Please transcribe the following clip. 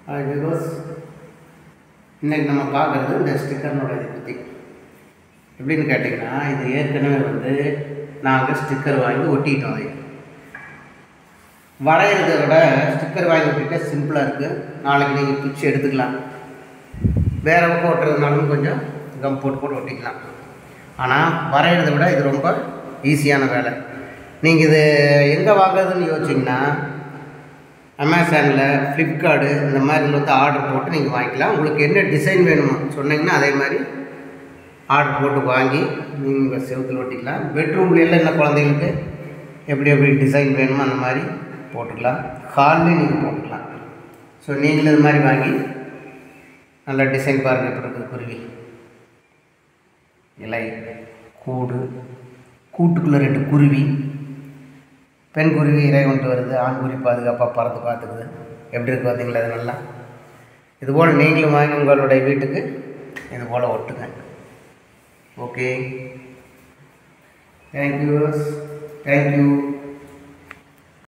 Because இன்றைக்கி நம்ம பார்க்குறது இந்த ஸ்டிக்கர்னோட இதை பற்றி எப்படின்னு கேட்டிங்கன்னா, இது ஏற்கனவே வந்து நாங்கள் ஸ்டிக்கர் வாங்கி ஒட்டிட்டோம். அதை வரைகிறத விட ஸ்டிக்கர் வாங்கி ஒட்டிட்டா சிம்பிளாக இருக்குது. நாளைக்கு நீங்கள் பிச்சு எடுத்துக்கலாம். வேறு பக்கம் ஒட்டுறதுனாலும் கொஞ்சம் கம் போட்டு ஒட்டிக்கலாம். ஆனால் வரைகிறத விட இது ரொம்ப ஈஸியான வேலை. நீங்கள் இது எங்கே வாங்குறதுன்னு யோசிச்சிங்கன்னா, அமேசானில், ஃப்ளிப்கார்டு இந்த மாதிரி வந்து ஆர்டர் போட்டு நீங்கள் வாங்கிக்கலாம். உங்களுக்கு என்ன டிசைன் வேணுமோ சொன்னீங்கன்னா அதே மாதிரி ஆர்டர் போட்டு வாங்கி நீங்கள் செவுத்தில் ஒட்டிக்கலாம். பெட்ரூம்லாம் என்ன குழந்தைங்களுக்கு எப்படி டிசைன் வேணுமோ அந்த மாதிரி போட்டுக்கலாம். ஹால்லேயும் நீங்கள் போட்டுக்கலாம். ஸோ நீங்களும் இது மாதிரி வாங்கி நல்லா டிசைன் பாருங்கள். எப்படி இருக்குது குருவி இலை, கூட்டுக்குள்ளே 2 குருவி, பெண் குருவி இறை கொண்டு வருது, ஆண் குருவி பாதுகாப்பாக பறந்து பார்த்துக்குது. எப்படி இருக்குது பார்த்தீங்களா? அது நல்லா இதுபோல் நீங்களும் வாங்கி உங்களுடைய வீட்டுக்கு இதுபோல் ஒட்டுங்க. Okay, thank you.